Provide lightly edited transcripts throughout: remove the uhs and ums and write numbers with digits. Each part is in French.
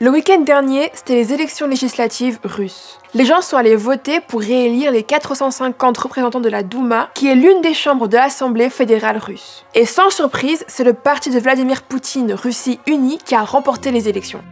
Le week-end dernier, c'était les élections législatives russes. Les gens sont allés voter pour réélire les 450 représentants de la Douma, qui est l'une des chambres de l'Assemblée fédérale russe. Et sans surprise, c'est le parti de Vladimir Poutine, Russie Unie, qui a remporté les élections.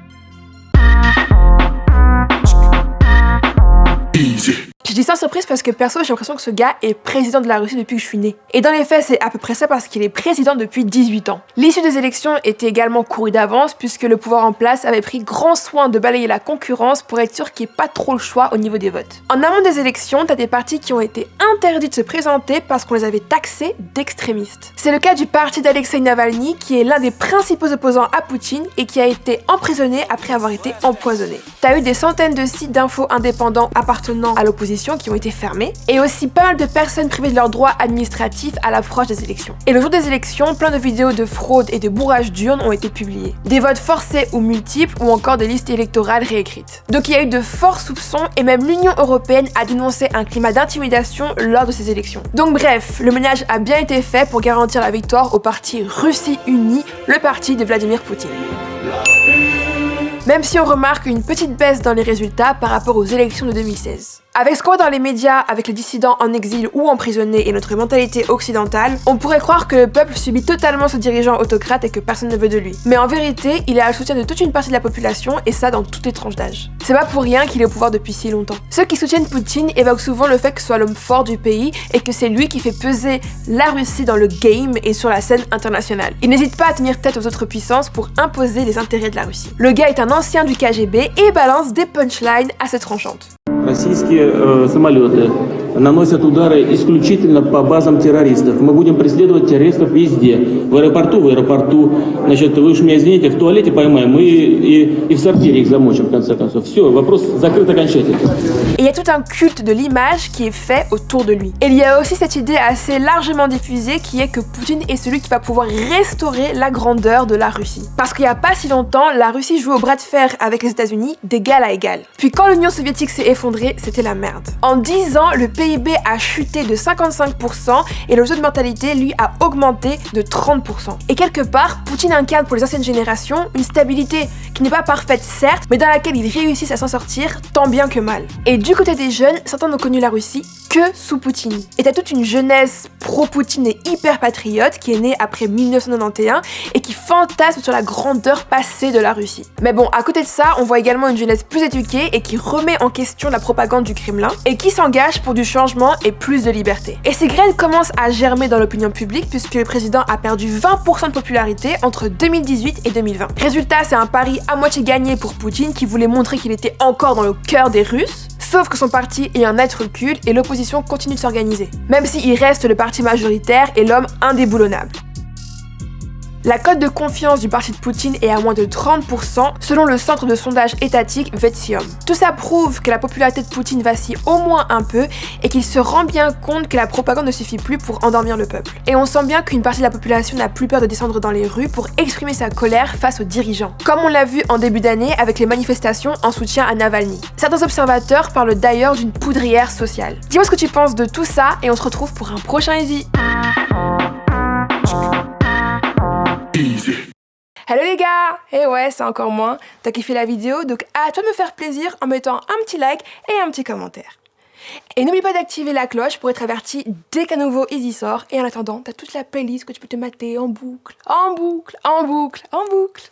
Je dis sans surprise parce que perso, j'ai l'impression que ce gars est président de la Russie depuis que je suis née. Et dans les faits, c'est à peu près ça parce qu'il est président depuis 18 ans. L'issue des élections était également courue d'avance puisque le pouvoir en place avait pris grand soin de balayer la concurrence pour être sûr qu'il n'y ait pas trop le choix au niveau des votes. En amont des élections, t'as des partis qui ont été interdits de se présenter parce qu'on les avait taxés d'extrémistes. C'est le cas du parti d'Alexei Navalny qui est l'un des principaux opposants à Poutine et qui a été emprisonné après avoir été empoisonné. T'as eu des centaines de sites d'infos indépendants appartenant à l'opposition qui ont été fermés, et aussi pas mal de personnes privées de leurs droits administratifs à l'approche des élections. Et le jour des élections, plein de vidéos de fraude et de bourrage d'urnes ont été publiées. Des votes forcés ou multiples, ou encore des listes électorales réécrites. Donc il y a eu de forts soupçons, et même l'Union européenne a dénoncé un climat d'intimidation lors de ces élections. Donc bref, le ménage a bien été fait pour garantir la victoire au parti Russie Unie, le parti de Vladimir Poutine. Même si on remarque une petite baisse dans les résultats par rapport aux élections de 2016. Avec ce qu'on voit dans les médias, avec les dissidents en exil ou emprisonnés et notre mentalité occidentale, on pourrait croire que le peuple subit totalement ce dirigeant autocrate et que personne ne veut de lui. Mais en vérité, il a le soutien de toute une partie de la population et ça dans toutes les tranches d'âge. C'est pas pour rien qu'il est au pouvoir depuis si longtemps. Ceux qui soutiennent Poutine évoquent souvent le fait que ce soit l'homme fort du pays et que c'est lui qui fait peser la Russie dans le game et sur la scène internationale. Il n'hésite pas à tenir tête aux autres puissances pour imposer les intérêts de la Russie. Le gars est un ancien du KGB et balance des punchlines assez tranchantes. Российские самолеты наносят удары исключительно по базам террористов. Мы будем преследовать террористов везде. В аэропорту. Значит, вы уж меня извините, в туалете поймаем и в сортире их замочим, в конце концов. Все, вопрос закрыт окончательно. Et il y a tout un culte de l'image qui est fait autour de lui. Et il y a aussi cette idée assez largement diffusée qui est que Poutine est celui qui va pouvoir restaurer la grandeur de la Russie. Parce qu'il n'y a pas si longtemps, la Russie jouait au bras de fer avec les États-Unis d'égal à égal. Puis quand l'Union soviétique s'est effondrée, c'était la merde. En 10 ans, le PIB a chuté de 55% et le jeu de mentalité, lui, a augmenté de 30%. Et quelque part, Poutine incarne pour les anciennes générations une stabilité qui n'est pas parfaite certes, mais dans laquelle ils réussissent à s'en sortir tant bien que mal. Et du côté des jeunes, certains n'ont connu la Russie que sous Poutine. Et t'as toute une jeunesse pro-Poutine et hyper patriote qui est née après 1991 et qui fantasme sur la grandeur passée de la Russie. Mais bon, à côté de ça, on voit également une jeunesse plus éduquée et qui remet en question la propagande du Kremlin et qui s'engage pour du changement et plus de liberté. Et ces graines commencent à germer dans l'opinion publique puisque le président a perdu 20% de popularité entre 2018 et 2020. Résultat, c'est un pari à moitié gagné pour Poutine qui voulait montrer qu'il était encore dans le cœur des Russes. Sauf que son parti est un net recul et l'opposition continue de s'organiser, même s'il reste le parti majoritaire et l'homme indéboulonnable. La cote de confiance du parti de Poutine est à moins de 30% selon le centre de sondage étatique Vetsium. Tout ça prouve que la popularité de Poutine vacille au moins un peu et qu'il se rend bien compte que la propagande ne suffit plus pour endormir le peuple. Et on sent bien qu'une partie de la population n'a plus peur de descendre dans les rues pour exprimer sa colère face aux dirigeants. Comme on l'a vu en début d'année avec les manifestations en soutien à Navalny. Certains observateurs parlent d'ailleurs d'une poudrière sociale. Dis-moi ce que tu penses de tout ça et on se retrouve pour un prochain Easy. Hello les gars! Et ouais, c'est encore moi. T'as kiffé la vidéo, donc à toi de me faire plaisir en mettant un petit like et un petit commentaire. Et n'oublie pas d'activer la cloche pour être averti dès qu'un nouveau Easy sort. Et en attendant, t'as toute la playlist que tu peux te mater en boucle, en boucle, en boucle, en boucle.